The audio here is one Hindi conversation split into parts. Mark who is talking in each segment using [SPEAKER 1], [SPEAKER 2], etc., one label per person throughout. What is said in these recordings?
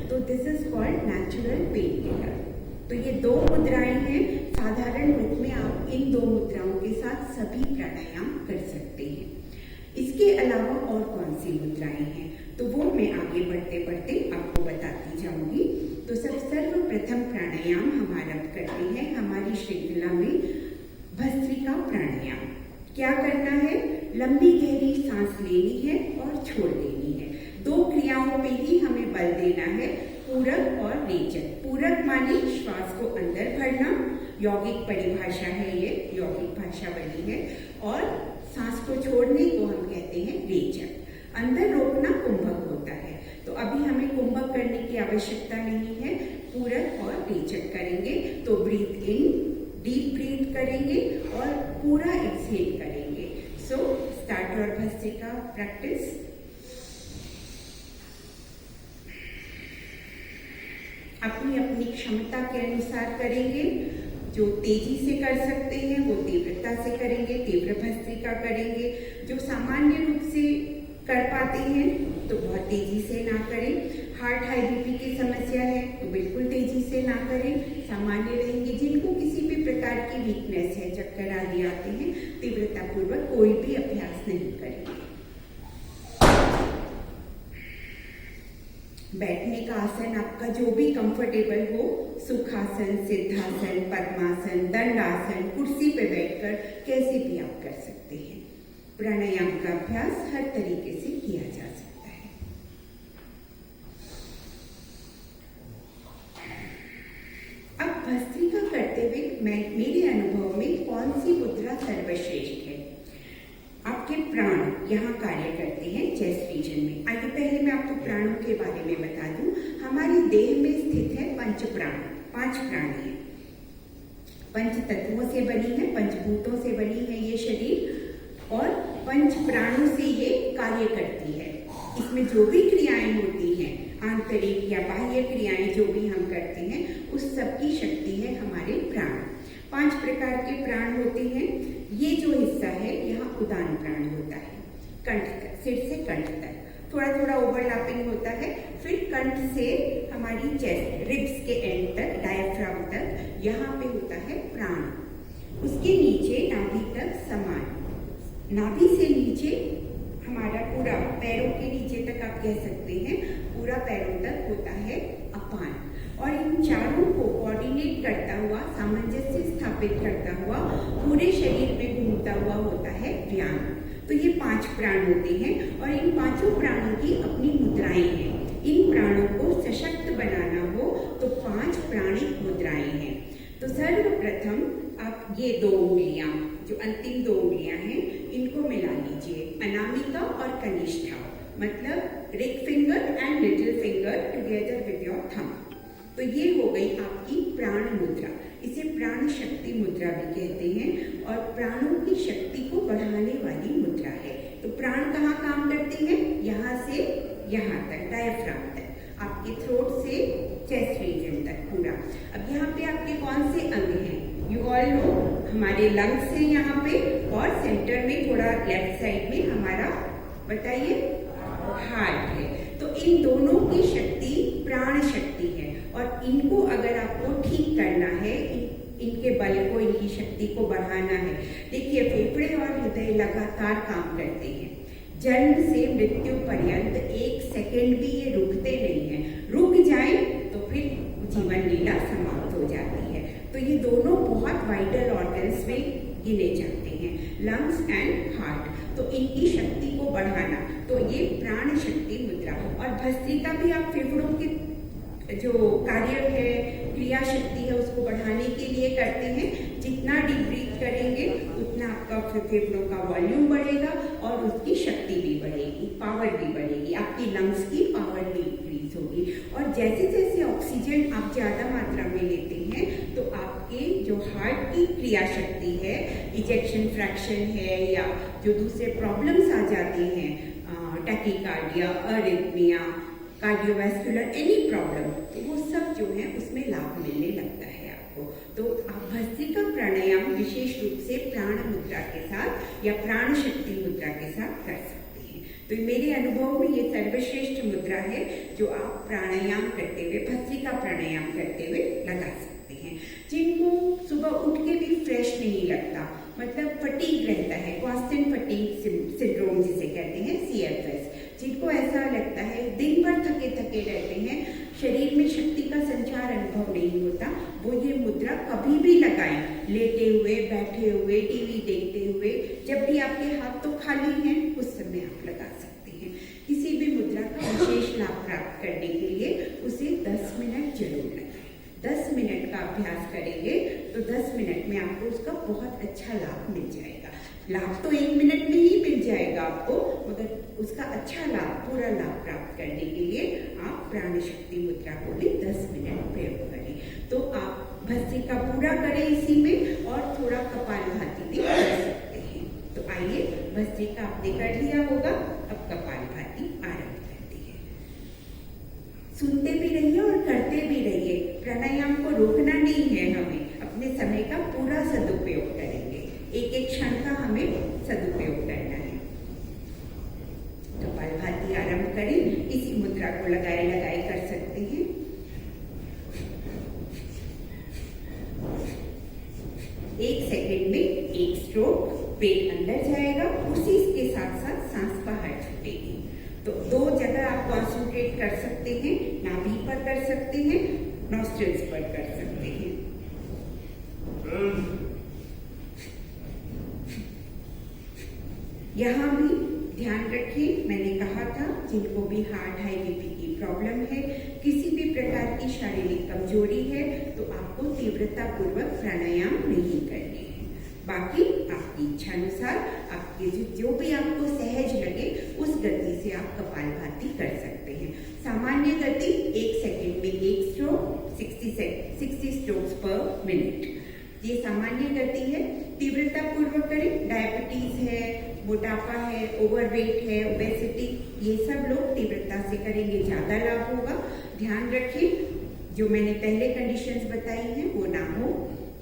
[SPEAKER 1] तो this is called natural pain killer. तो ये दो मुद्राएं हैं, साधारण रूप में आप इन दो मुद्राओं के साथ सभी प्राणायाम कर सकते हैं। इसके अलावा और कौन सी मुद्राएं हैं तो वो मैं आगे बढ़ते बढ़ते आपको बताती जाऊंगी। तो सर्वप्रथम प्राणायाम हम आरंभ करते हैं हमारी श्रृंखला में भस्त्रिका प्राणायाम। क्या करना है, लंबी गहरी सांस लेनी है और छोड़ देनी है। दो क्रियाओं पे ही हमें बल देना है, पूरक और रेचक। पूरक माने श्वास को अंदर भरना, यौगिक परिभाषा है ये, यौगिक भाषा बनी है, और सांस को छोड़ने को हम कहते हैं रेचक। अंदर रोकना कुंभक होता है। तो अभी हमें कुंभक करने की आवश्यकता नहीं है, पूरक और रेचक करेंगे। तो ब्रीथ इन, डीप ब्रीथ करेंगे और पूरा एक्सहेल करेंगे। So start your bhastrika practice. अपनी अपनी क्षमता के अनुसार करेंगे। जो तेजी से कर सकते हैं वो तीव्रता से करेंगे, तीव्र भस्त्रिका करेंगे। जो सामान्य रूप से कर पाते हैं तो बहुत तेजी से ना करें। हार्ट हाई बीपी की समस्या है तो बिल्कुल तेजी से ना करें, सामान्य रहेंगे। जिनको किसी भी प्रकार की वीकनेस है, चक्कर आदि आते हैं, तीव्रता पूर्वक कोई भी अभ्यास नहीं करेंगे। बैठने का आसन आपका जो भी कंफर्टेबल हो, सुखासन, सिद्धासन, पद्मासन, दंडासन, कुर्सी पे बैठकर कैसे भी आप कर सकते हैं। प्राणायाम का अभ्यास हर तरीके से किया जा सकता है। अब भस्त्रिका करते हुए मेरे अनुभव में कौन सी मुद्रा सर्वश्रेष्ठ है। आपके प्राण यहाँ कार्य करते हैं चेस्ट रीजन में। आइए पहले मैं आपको प्राणों के बारे में बता दूं। हमारे देह में स्थित है पंच प्राण, 5 प्राण है। पंच तत्वों से बनी है, पंचभूतों से बनी है ये शरीर, और पंच प्राणों से ये कार्य करती है। इसमें जो भी क्रियाएं होती हैं, आंतरिक या बाह्य क्रियाएं जो भी हम करते हैं, उस सब की शक्ति है हमारे प्राण। 5 प्रकार के प्राण होते हैं। ये जो हिस्सा है यहाँ उदान प्राण होता है, कंठ तक, सिर से कंठ तक थोड़ा थोड़ा ओवरलैपिंग होता है। फिर कंठ से हमारी चेस्ट, रिब्स के एंड तक, डायफ्राम तक, यहाँ पे होता है प्राण। उसके नीचे नाभि तक समान, नाभि से नीचे हमारा पूरा पैरों के नीचे तक आप कह सकते हैं, पूरा पैरों तक होता है अपान। और इन चारों को कोऑर्डिनेट करता हुआ, सामंजस्य स्थापित करता हुआ पूरे शरीर में घूमता हुआ होता है व्यान। तो ये 5 प्राण होते हैं और इन 5 प्राणों की अपनी मुद्राएं हैं। इन प्राणों को सशक्त बनाना हो तो 5 प्राणिक मुद्राएं हैं। तो सर्वप्रथम आप ये 2 उंगलियां, जो अंतिम 2 उंगलियां हैं, इनको मिला लीजिए, अनामिका और कनिष्ठा, मतलब ring finger and little finger together with your thumb. तो ये हो गई आपकी प्राण मुद्रा। इसे प्राण शक्ति मुद्रा भी कहते हैं और प्राणों की शक्ति को बढ़ाने वाली मुद्रा है। तो प्राण कहाँ काम करते हैं, यहाँ से यहाँ तक, डायफ्राम तक, आपके थ्रोट से चेस्ट रीजन तक पूरा। अब यहाँ पे आपके कौन से अंग हैं, यू ऑल नो, हमारे लंग्स हैं यहाँ पे, और सेंटर में थोड़ा लेफ्ट साइड में हमारा, बताइए, हार्ट है। तो इन दोनों की शक्ति प्राण शक्ति है और इनको अगर आपको ठीक करना है, इनके बल को, इनकी शक्ति को बढ़ाना है। देखिए, फेफड़े और हृदय लगातार काम करते हैं। जन्म से मृत्यु पर्यंत 1 सेकेंड भी ये रुकते नहीं हैं। रुक जाए तो फिर जीवन लीला समाप्त हो जाती है। तो ये दोनों बहुत वाइटल ऑर्गन्स में गिने जाते हैं, लंग्स एंड हार्ट। तो इनकी शक्ति को बढ़ाना, तो ये प्राण शक्ति मुद्रा। और भस्त्रिका भी आप फेफड़ों के जो कार्य है, क्रिया शक्ति है, उसको बढ़ाने के लिए करते हैं। जितना डीप ब्रीथ करेंगे उतना आपका फेफड़ों का वॉल्यूम बढ़ेगा और उसकी शक्ति भी बढ़ेगी, पावर भी बढ़ेगी, आपकी लंग्स की पावर भी इंक्रीज होगी। और जैसे जैसे ऑक्सीजन आप ज़्यादा मात्रा में लेते हैं तो आपके जो हार्ट की क्रिया शक्ति है, इजेक्शन फ्रैक्शन है, या जो दूसरे प्रॉब्लम्स आ जाते हैं, tachycardia, arrhythmia, cardiovascular any problem, तो वो सब जो है उसमें लाभ मिलने लगता है आपको। तो आप भस्त्रिका प्राणायाम विशेष रूप से प्राण मुद्रा के साथ या प्राण शक्ति मुद्रा के साथ कर सकते हैं। तो तो मेरे अनुभव में ये सर्वश्रेष्ठ मुद्रा है जो आप प्राणायाम करते हुए, भस्त्रिका प्राणायाम करते हुए लगा सकते हैं। जिनको सुबह उठ के भी फ्रेश नहीं लगता, मतलब फटीग रहता है, कांस्टेंट फटीग सिंड्रोम जिसे कहते हैं, CFS, जिनको ऐसा लगता है दिन भर थके थके रहते हैं, शरीर में शक्ति का संचार अनुभव नहीं होता, वो ये मुद्रा कभी भी लगाएं, लेटे हुए, बैठे हुए, टीवी देखते हुए, जब भी आपके हाथ तो खाली हैं उस समय आप लगा सकते हैं। किसी भी मुद्रा का विशेष लाभ प्राप्त करने के लिए उसे 10 मिनट जरूर लगाएं। 10 मिनट का अभ्यास करेंगे तो 10 मिनट में आपको उसका बहुत अच्छा लाभ मिल जाएगा। लाभ तो 1 मिनट में ही मिल जाएगा आपको, मगर उसका अच्छा लाभ, पूरा लाभ प्राप्त करने के लिए आप प्राण शक्ति मुद्रा को भी 10 मिनट प्रयोग करें। तो आप भस्त्रिका पूरा करें इसी में, और थोड़ा कपालभाति भी कर सकते हैं। तो आइए, भस्त्रिका आपने कर लिया होगा, अब कपालभाति आरंभ करते हैं। सुनते भी रहिए और करते भी रहिए। प्राणायाम को रोकना नहीं है, हमें अपने समय का पूरा सदुपयोग करेंगे, एक एक क्षण का हमें सदुपयोग करना है। कपालभाति आरंभ करें, इसी मुद्रा को लगाए लगाए कर सकते हैं। एक सेकंड में एक स्ट्रोक, पेट अंदर जाएगा, उसी के साथ साथ सांस बाहर छूटेगी। तो 2 जगह आप कॉन्सेंट्रेट कर सकते हैं, नाभि पर कर सकते हैं, नॉस्ट्रिल्स पर कर सकते हैं। यहाँ भी ध्यान रखिए, मैंने कहा था जिनको भी हार्ट, हाई बीपी की प्रॉब्लम है, किसी भी प्रकार की शारीरिक कमजोरी है, तो आपको तीव्रता पूर्वक प्राणायाम नहीं करने हैं। बाकी आपकी इच्छा अनुसार आपके जो भी आपको सहज लगे उस गति से आप कपालभाति कर सकते हैं। सामान्य गति 1 सेकंड में 1 स्ट्रोक, 60 स्ट्रोक्स पर मिनट, ये सामान्य गति है। तीव्रता पूर्वक करें। डायबिटीज है, मोटापा है, ओवरवेट है, ओबेसिटी, ये सब लोग तीव्रता से करेंगे, ज्यादा लाभ होगा। ध्यान रखें, जो मैंने पहले कंडीशंस बताई हैं वो ना हो,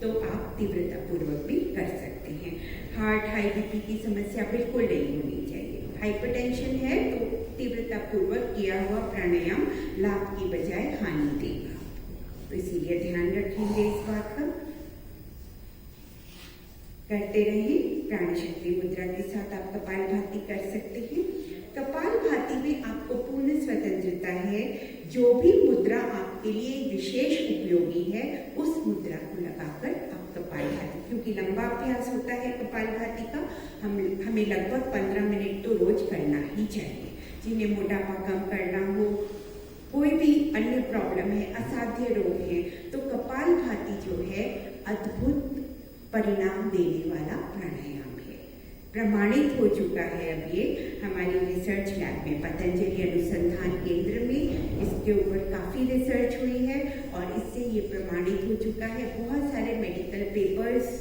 [SPEAKER 1] तो आप तीव्रता पूर्वक भी कर सकते हैं। हार्ट, हाई बीपी की समस्या बिल्कुल नहीं होनी चाहिए। हाइपरटेंशन है तो तीव्रता पूर्वक किया हुआ प्राणायाम लाभ की बजाय हानि देगा, तो इसीलिए ध्यान रखेंगे इस बात का। करते रहिए। प्राण शक्ति मुद्रा के साथ आप कपालभाति कर सकते हैं। कपालभाति में आपको पूर्ण स्वतंत्रता है। जो भी मुद्रा आपके लिए विशेष उपयोगी है उस मुद्रा को लगाकर आप कपालभाति, क्योंकि लंबा अभ्यास होता है कपालभाति का, हमें लगभग 15 मिनट तो रोज करना ही चाहिए। जिन्हें मोटापा कम करना हो, कोई भी अन्य प्रॉब्लम है, असाध्य रोग है, तो कपालभाति जो है अद्भुत परिणाम देने वाला प्राणायाम है। प्रमाणित हो चुका है अब ये हमारी रिसर्च लैब में, पतंजलि अनुसंधान केंद्र में इसके ऊपर काफ़ी रिसर्च हुई है और इससे ये प्रमाणित हो चुका है। बहुत सारे मेडिकल पेपर्स,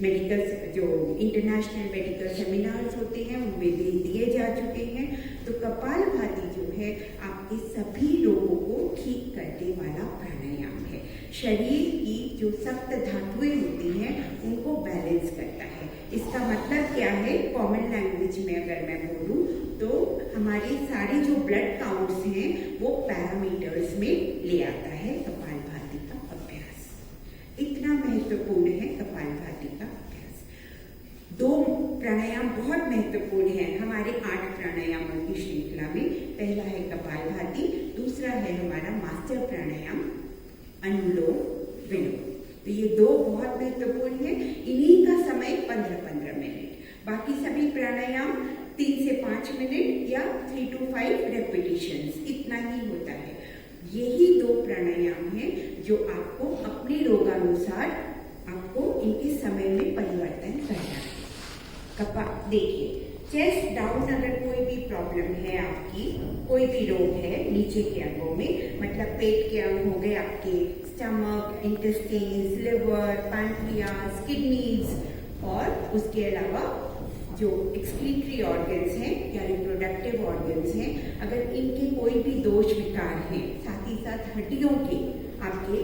[SPEAKER 1] मेडिकल जो इंटरनेशनल मेडिकल सेमिनार्स होते हैं उनमें भी दिए जा चुके हैं। तो कपालभाति जो है आपके सभी रोगों को ठीक करने वाला प्राणायाम है। शरीर की जो सख्त धातुएं होती हैं उनको बैलेंस करता है। इसका मतलब क्या है, कॉमन लैंग्वेज में अगर मैं बोलूँ तो हमारे सारे जो ब्लड काउंट्स हैं वो पैरामीटर्स में ले आता है कपालभाति का अभ्यास। इतना महत्वपूर्ण है कपालभाति का अभ्यास। 2 प्राणायाम बहुत महत्वपूर्ण है हमारे 8 प्राणायामों की श्रृंखला में। पहला है कपालभाति, दूसरा है हमारा मास्टर प्राणायाम अनुलोम विलोम। तो ये 2 बहुत महत्वपूर्ण है। इन्हीं का समय 15-15 मिनट। बाकी सभी प्राणायाम 3 से 5 मिनट या 3 to 5 रेपिटेशंस, इतना ही होता है। यही 2 प्राणायाम हैं जो आपको अपने रोगानुसार आपको इनके समय में परिवर्तन करना है। देखिए, चेस्ट डाउन अगर कोई भी प्रॉब्लम है आपकी, कोई भी रोग है नीचे के अंगों में, मतलब पेट के अंग हो गए आपके, stomach, intestines, liver, pancreas, kidneys, और उसके अलावा जो एक्सक्रीटरी ऑर्गन्स हैं या रिप्रोडक्टिव ऑर्गन्स हैं, अगर इनके कोई भी दोष विकार हैं, साथ ही साथ हड्डियों के आपके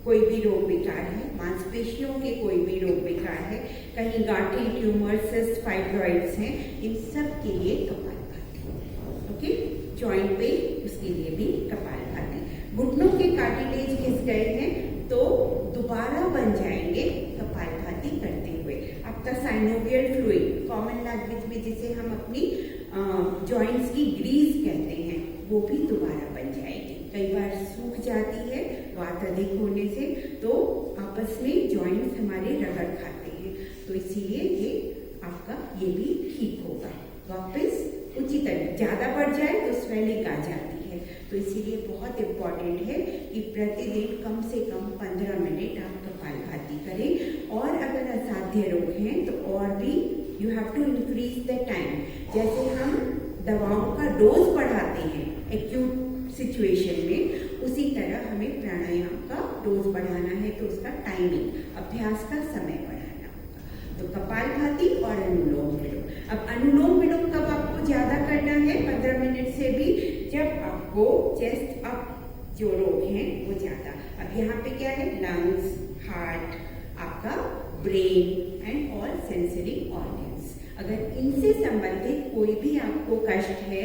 [SPEAKER 1] कोई भी रोग विकार है, मांसपेशियों के कोई भी रोग विकार है, कहीं गांठें, ट्यूमर, सिस्ट, फाइब्रॉइड्स हैं, इन सब के लिए कपालभाति जॉइंट पेन, उसके लिए भी कपालभाति। घुटनों के कार्टिलेज घिस गए हैं तो दोबारा बन जाएंगे कपालभाति करते हुए। आपका साइनोवियल फ्लूइड, कॉमन लैंग्वेज में जिसे हम अपनी जॉइंट्स की ग्रीस कहते हैं, वो भी दोबारा बन जाएगी। कई बार सूख जाती है वात अधिक होने से, तो आपस में जॉइंट्स हमारे रगड़ खाते हैं, तो इसीलिए ये आपका ये भी ठीक होगा। वापस उचित ज्यादा बढ़ जाए तो स्वेलिंग आ जाती है, तो इसीलिए बहुत इम्पॉर्टेंट है कि प्रतिदिन कम से कम 15 मिनट आप कपालभाति करें। और अगर असाध्य रोग हैं तो और भी you have to increase the time. जैसे हम दवाओं का डोज बढ़ाते हैं एक्यूट सिचुएशन में, उसी तरह हमें प्राणायाम का डोज बढ़ाना है तो उसका टाइमिंग, अभ्यास का समय बढ़ाना होगा। तो कपालभाति और अनुलोम विलोम। अब अनुलोम विलोम कब आपको ज्यादा करना है 15 मिनट से भी, जब आपको चेस्ट अप जो रोग हैं वो ज्यादा। अब यहाँ पे क्या है, लंग्स, हार्ट, आपका brain and all sensory organs, अगर इनसे संबंधित कोई भी आपको कष्ट है,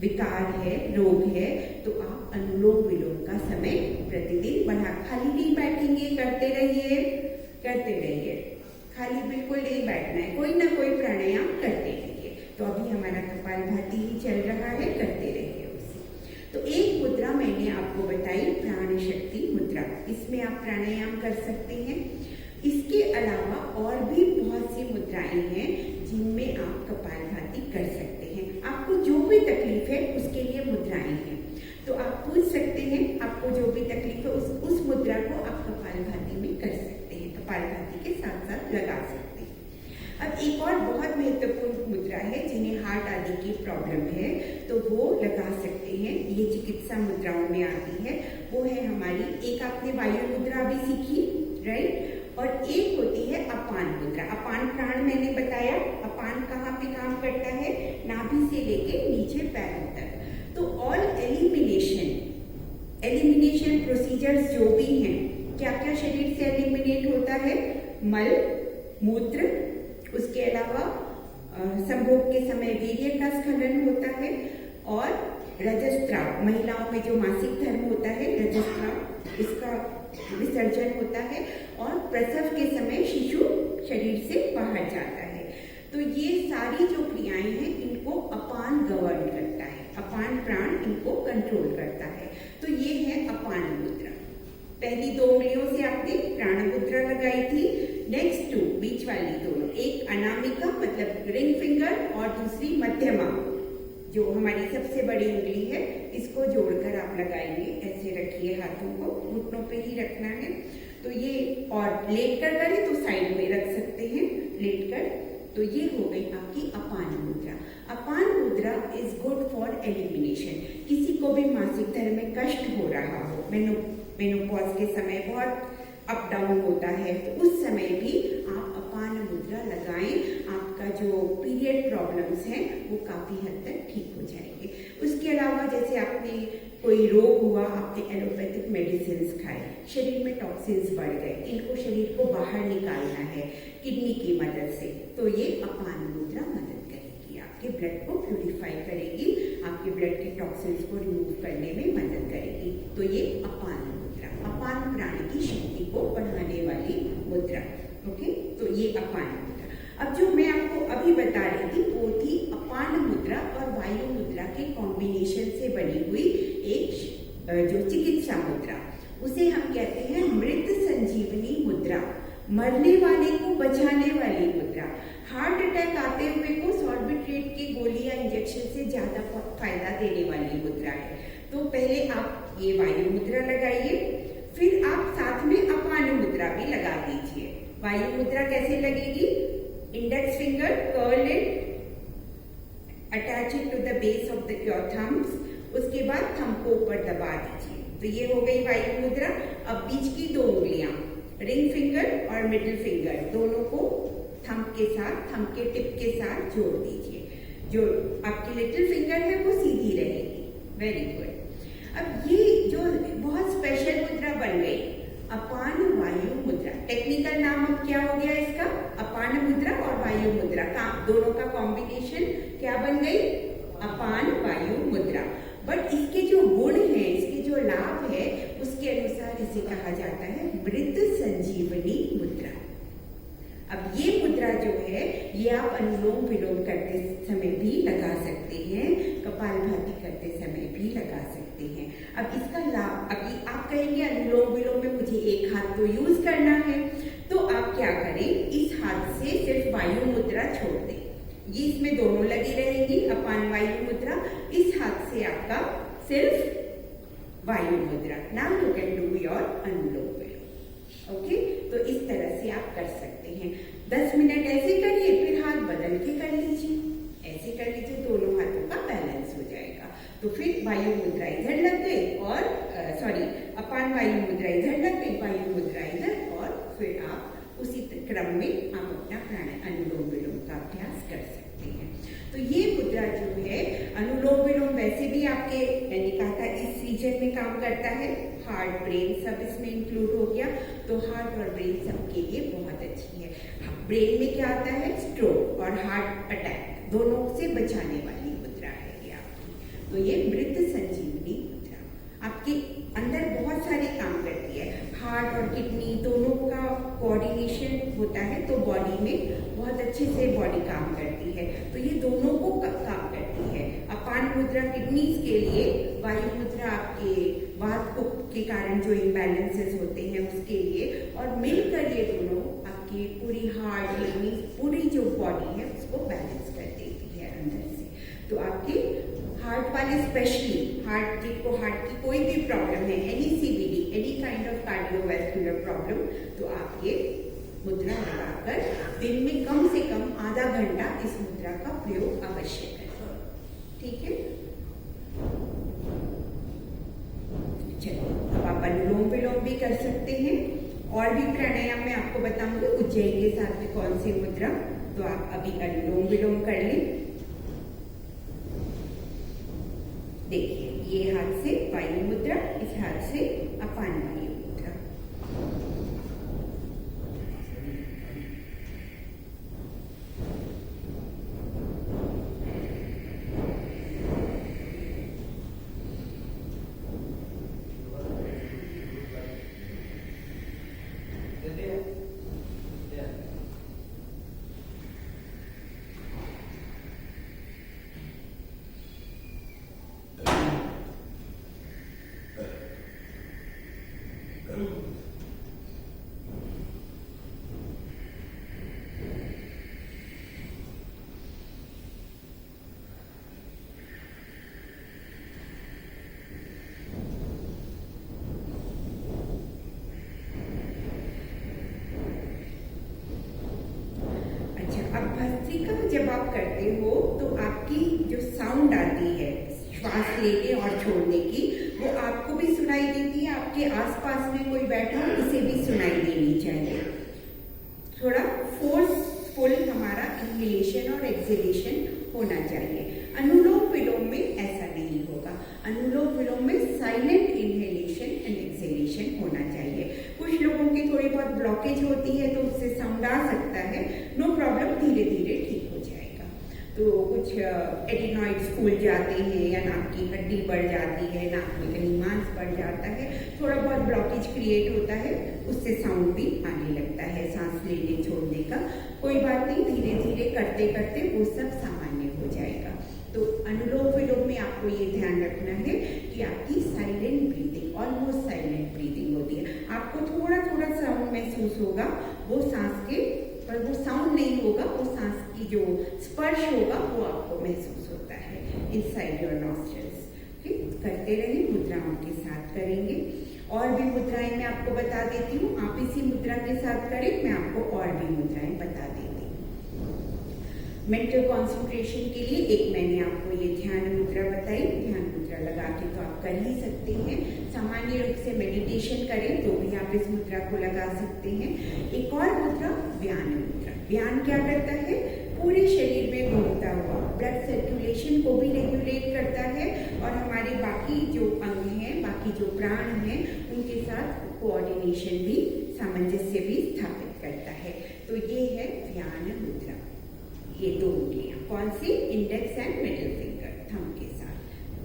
[SPEAKER 1] विकार है, रोग है, तो आप अनुलोम विलोम का समय प्रतिदिन बढ़ा। खाली नहीं बैठेंगे, करते रहिए, खाली बिल्कुल नहीं बैठना है, कोई ना कोई प्राणायाम करते रहिए। तो अभी हमारा कपालभाति ही चल रहा है, करते रहिए उसे। तो एक मुद्रा मैंने आपको बताई, प्राण शक्ति मुद्रा, इसमें आप प्राणायाम कर सकते हैं। इसके अलावा और भी बहुत सी मुद्राएं हैं जिनमें आप कपालभाति कर सकते हैं। आपको जो भी तकलीफ है उसके लिए मुद्राएं हैं, तो आप पूछ सकते हैं, आपको जो भी तकलीफ है उस मुद्रा को आप कपालभाति में कर सकते हैं, कपालभाति के साथ साथ लगा सकते हैं। अब एक और बहुत महत्वपूर्ण मुद्रा है जिन्हें हार्ट आदि की प्रॉब्लम है तो वो लगा सकते हैं, ये चिकित्सा मुद्राओं में आती है। वो है हमारी, एक आपने वायु मुद्रा भी सीखी, राइट, और एक होती है अपान मुद्रा। अपान प्राण मैंने बताया, अपान कहाँ पे काम करता है, नाभि से लेके नीचे पैरों तक। तो ऑल एलिमिनेशन प्रोसीजर्स जो भी हैं, क्या क्या शरीर से एलिमिनेट होता है, मल, मूत्र, उसके अलावा संभोग के समय वीर्य का स्खलन होता है, और रजस्त्राव, महिलाओं में जो मासिक धर्म होता है रजस्त्राव, इसका विसर्जन होता है, और प्रसव के समय शिशु शरीर से बाहर जाता है। तो ये सारी जो क्रियाएं हैं इनको अपान गवर्न करता है, अपान प्राण इनको कंट्रोल करता है। तो ये है अपान मुद्रा। पहली 2 उंगलियों से आपने प्राण मुद्रा लगाई थी। नेक्स्ट 2 बीच वाली दोनों, एक अनामिका मतलब रिंग फिंगर और दूसरी मध्यमा जो हमारी सबसे बड़ी उंगली है, इसको जोड़कर आप लगाएंगे। ऐसे रखिए, हाथों को घुटनों पे ही रखना है। तो ये, और लेट कर करें तो साइड में रख सकते हैं, लेट कर। तो ये हो गई आपकी अपान मुद्रा। अपान मुद्रा इज गुड फॉर एलिमिनेशन। किसी को भी मासिक धर्म में कष्ट हो रहा हो, मेनोपॉज के समय बहुत अप डाउन होता है, तो उस समय भी आप अपान मुद्रा लगाएं, आपका जो पीरियड प्रॉब्लम्स हैं वो काफी हद तक ठीक हो जाएंगे। उसके अलावा जैसे आपने कोई रोग हुआ, आपने एलोपैथिक मेडिसिन खाए, शरीर में टॉक्सिन्स बढ़ गए, इनको शरीर को बाहर निकालना है किडनी की मदद से, तो ये अपान मुद्रा मदद करेगी, आपके ब्लड को प्यूरिफाई करेगी, आपके ब्लड के टॉक्सिन्स को रिमूव करने में मदद करेगी। तो ये अपान मुद्रा, अपान प्राण की शक्ति को बढ़ाने वाली मुद्रा। ओके, तो ये अपान मुद्रा। अब जो मैं आपको अभी बता रही थी वो थी अपान मुद्रा और वायु मुद्रा के कॉम्बिनेशन से बनी हुई एक जो चिकित्सा मुद्रा, उसे हम कहते हैं मृत संजीवनी मुद्रा, मरने वाले को बचाने वाली मुद्रा। हार्ट अटैक आते हुए को सॉर्बिट्रेट की गोली या इंजेक्शन से ज्यादा फायदा देने वाली मुद्रा है। तो पहले आप ये वायु मुद्रा लगाइए, फिर आप साथ में अपान मुद्रा भी लगा दीजिए। वायु मुद्रा कैसे लगेगी, index finger curl it, attach it to the base of your thumbs, उसके बाद थंब को ऊपर दबा दीजिए। तो ये हो गई वायु मुद्रा। अब बीच की 2 उंगलियां, रिंग फिंगर और मिडिल फिंगर, दोनों को थंब के साथ, थंब के टिप के साथ जोड़ दीजिए। जो आपकी लिटिल फिंगर है वो सीधी रहेगी। Very good. अब ये जो बहुत स्पेशल मुद्रा बन गई, अपान वायु मुद्रा। टेक्निकल नाम अब क्या हो गया इसका, अपान मुद्रा और वायु मुद्रा का दोनों का कॉम्बिनेशन क्या बन गई, अपान वायु मुद्रा। बट इसके जो गुण हैं, इसके जो लाभ है, उसके अनुसार इसे कहा जाता है मृत संजीवनी मुद्रा। अब ये मुद्रा जो है ये आप अनुलोम विलोम करते समय भी लगा सकते हैं, कपालभाति करते समय भी लगा सकते हैं। अब इसका लाभ, अभी आप कहेंगे अनुलोम विलोम में मुझे एक हाथ तो यूज करना है, तो आप क्या करें, इस हाथ से सिर्फ वायु मुद्रा छोड़ दें। ये इसमें दोनों लगी रहेगी, अपान वायु मुद्रा। इस हाथ से आपका सिर्फ वायु मुद्रा। Now you can do your anulom vilom. Okay, तो इस तरह से आप कर सकते हैं। 10 मिनट ऐसे करिए, फिर हाथ बदल के कर लीजिए, ऐसे कर लीजिए, दोनों हाथों का बैलेंस हो जाएगा। तो फिर वायु मुद्रा इधर लग गई और अपान वायु मुद्रा इधर लग गई, वायु मुद्रा इधर, और फिर आप उसी क्रम में आप अपना प्राणायाम अनुलोम विलोम का अभ्यास कर सकते हैं। तो ये मुद्रा जो है अनुलोम विलोम वैसे भी आपके, मैंने कहा था इस रीजन में काम करता है, हार्ट ब्रेन सब इसमें इंक्लूड हो गया। तो हार्ट और ब्रेन सबके लिए बहुत अच्छी है। ब्रेन में क्या आता है, स्ट्रोक और हार्ट अटैक, दोनों से बचाने वाली मुद्रा है ये आपकी। तो ये मृत संजीवनी मुद्रा आपके अंदर बहुत सारे काम करती है। हार्ट और किडनी दोनों का कोऑर्डिनेशन होता है, तो बॉडी में बहुत अच्छे से बॉडी काम करती है। तो ये दोनों को काम करती है। अपान मुद्रा किडनीज के लिए, वायु मुद्रा आपके वात के कारण जो इम्बैलेंसेस होते हैं उसके लिए, और मिलकर ये दोनों आपकी पूरी हार्ट, किडनी, पूरी जो बॉडी है उसको बैलेंस कर देती है अंदर से। तो आपके हार्ट वाले, स्पेशली हार्ट, जिनको हार्ट की कोई भी प्रॉब्लम है, any CVD, any kind of cardiovascular problem, तो आप ये मुद्रा लगाकर दिन में कम से कम आधा घंटा इस मुद्रा का प्रयोग अवश्य करें। ठीक है, चलिए अब आप अनुलोम विलोम भी कर सकते हैं। और भी प्राणायाम मैं आपको बताऊंगी उज्जैन के साथ में कौन सी मुद्रा। तो आप अभी अनुलोम विलोम कर लें। देखिए, ये हाथ से वायु मुद्रा, इस हाथ से अपान वायु मुद्रा। अब भस्त्रिका जब आप करते हो तो आपकी जो साउंड आती है श्वास लेने और छोड़ने की, वो आपको भी सुनाई देती है, आपके आसपास में कोई बैठा हो उसे भी सुनाई देनी चाहिए। थोड़ा फोर्सफुल हमारा इनहेलेशन और एक्सहेलेशन होना चाहिए। अनुलोम विलोम में ऐसा नहीं होगा। अनुलोम विलोम में साइलेंट इनहेलेशन एंड एक्सहेलेशन होना चाहिए। कुछ लोगों की थोड़ी बहुत ब्लॉकेज होती है तो उससे साउंड आ सकता है, नो प्रॉब्लम, धीरे धीरे ठीक हो जाएगा। तो कुछ एडिनॉइड्स फूल जाते हैं या नाक की हड्डी बढ़ जाती है, नाक में कहीं मांस बढ़ जाता है, थोड़ा बहुत ब्लॉकेज क्रिएट होता है, उससे साउंड भी आने लगता है सांस लेने छोड़ने का। कोई बात नहीं, धीरे धीरे करते करते वो सब सामान्य हो जाएगा। तो अनुलोम विलोम में आपको ये ध्यान रखना है कि आपकी silent breathing, almost silent breathing होती है। आपको थोड़ा थोड़ा साउंड महसूस होगा, वो सांस के, पर वो साउंड नहीं होगा, वो सांस की जो स्पर्श होगा वो आपको महसूस होता है इनसाइड योर नॉस्ट्रल्स। करते रहिए, मुद्राओं के साथ करेंगे। और भी मुद्राएं मैं आपको बता देती हूँ, आप इसी मुद्रा के साथ करें, मैं आपको और भी मुद्राएं बता देती हूँ। मेंटल कंसंट्रेशन के लिए एक मैंने आपको ये ध्यान मुद्रा बताई। ध्यान मुद्रा लगा के तो आप कर ही सकते हैं। सामान्य रूप से मेडिटेशन करें तो भी आप इस मुद्रा को लगा सकते हैं। एक और मुद्रा व्यान मुद्रा। व्यान क्या करता है, पूरे शरीर में घूमता हुआ ब्लड सर्कुलेशन को भी रेगुलेट करता है और हमारे बाकी जो अंग हैं, बाकी जो प्राण हैं, उनके साथ कोऑर्डिनेशन भी, सामंजस्य भी स्थापित करता है। तो ये है व्यान मुद्रा। ये दो उंगलियां, कौन सी, index and middle finger, thumb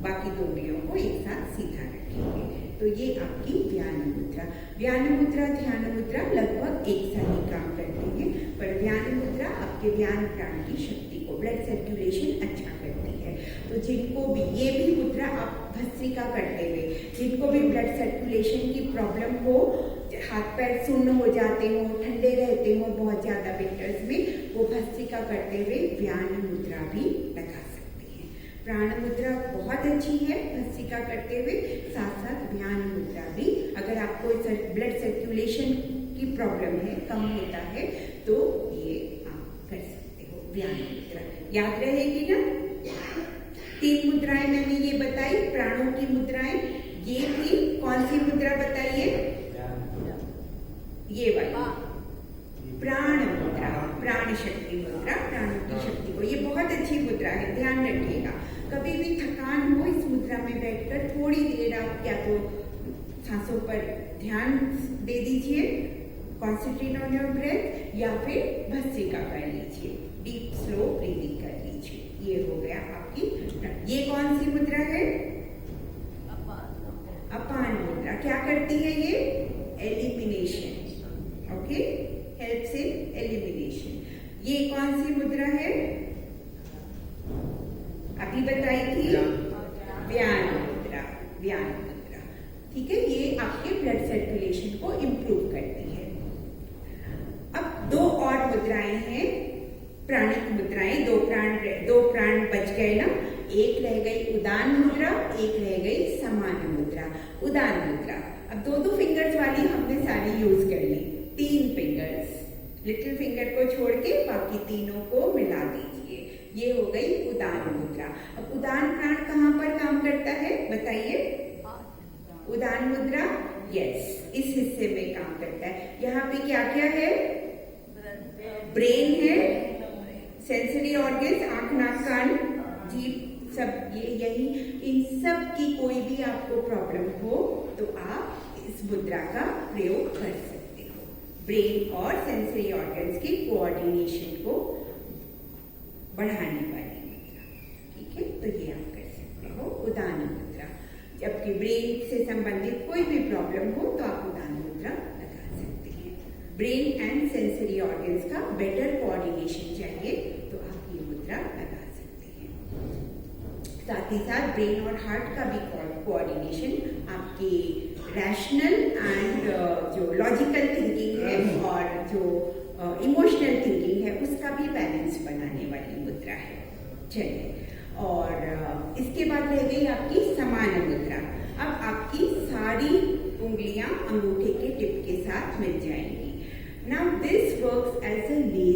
[SPEAKER 1] बाकी दो उंगलियों को एक साथ सीधा रखेंगे। तो ये आपकी व्यान मुद्रा। व्यान मुद्रा ध्यान मुद्रा लगभग एक सा ही काम करते हैं, पर व्यान मुद्रा आपके व्यान प्राण की शक्ति को, ब्लड सर्कुलेशन अच्छा करती है। तो जिनको भी ये भी मुद्रा आप भस्त्रिका करते हुए, जिनको भी ब्लड सर्कुलेशन की प्रॉब्लम हो, हाथ पैर सुन्न हो जाते हो, ठंडे रहते हो बहुत ज्यादा विंटर्स में, वो भस्त्रिका करते हुए व्यान मुद्रा भी लगा सकते हैं। प्राण मुद्रा बहुत अच्छी है भस्त्रिका करते हुए, साथ साथ व्यान मुद्रा भी। अगर आपको ब्लड सर्कुलेशन की प्रॉब्लम है, कम होता है, तो ये आप कर सकते हो व्यान मुद्रा। याद रहेगी ना? 3 मुद्राएं मैंने ये बताई, प्राणों की मुद्राएं ये थी। कौन सी मुद्रा बताइए? ये वाली प्राण मुद्रा, प्राण शक्ति मुद्रा, प्राणों की शक्ति को, ये बहुत अच्छी मुद्रा है, ध्यान रखिएगा। कभी भी थकान हो इस मुद्रा में बैठकर थोड़ी देर आप या तो सांसों पर ध्यान दे दीजिए, कॉन्सेंट्रेट ऑन योर ब्रेथ, या फिर भस्त्रिका कर लीजिए, डीप स्लो ब्रीदिंग कर लीजिए। ये हो गया आपकी। ये कौन सी मुद्रा है? अपान मुद्रा। क्या करती है ये? Elimination. Okay, helps in elimination. ये कौन सी मुद्रा है? अभी बताई थी, व्यान मुद्रा। व्यान मुद्रा, ठीक है। ये आपके ब्लड सर्कुलेशन को इंप्रूव करती है। अब 2 और मुद्राएं हैं, प्राणिक मुद्राएं। 2 प्राण बच गए ना। एक रह गई उदान मुद्रा, एक रह गई समान मुद्रा। उदान मुद्रा, अब 2 फिंगर्स वाली हमने सारी यूज कर ली। 3 फिंगर्स, लिटिल फिंगर को छोड़ के बाकी तीनों को मिला दीजिए। ये हो गई उदान मुद्रा। अब उदान प्राण कहाँ पर काम करता है बताइए? उदान मुद्रा, यस, इस हिस्से में काम करता है। यहाँ पे क्या क्या है? ब्रेन है, सेंसरी ऑर्गन्स, आंख नाक कान जीभ, सब ये यही, इन सब की कोई भी आपको प्रॉब्लम हो तो आप इस मुद्रा का प्रयोग कर सकते हो। ब्रेन और सेंसरी ऑर्गन्स की कोऑर्डिनेशन को बढ़ाने वाली मुद्रा, ठीक है। तो ये आप कर सकते हो उदान मुद्रा। जबकि ब्रेन से संबंधित कोई भी प्रॉब्लम हो तो आप उदान मुद्रा लगा सकते हैं। ब्रेन एंड सेंसरी ऑर्गन्स का बेटर कोऑर्डिनेशन चाहिए तो आप ये मुद्रा लगा सकते हैं। साथ ही साथ ब्रेन और हार्ट का भी कोऑर्डिनेशन, आपकी रैशनल एंड जो लॉजिकल थिंकिंग है और जो इमोशनल थिंकिंग है, उसका भी बैलेंस बनाने वाली मुद्रा है। चलिए, और इसके बाद रह गई आपकी समान मुद्रा। अब आपकी सारी उंगलियां अंगूठे के टिप के साथ मिल जाएंगी। Now this works as a laser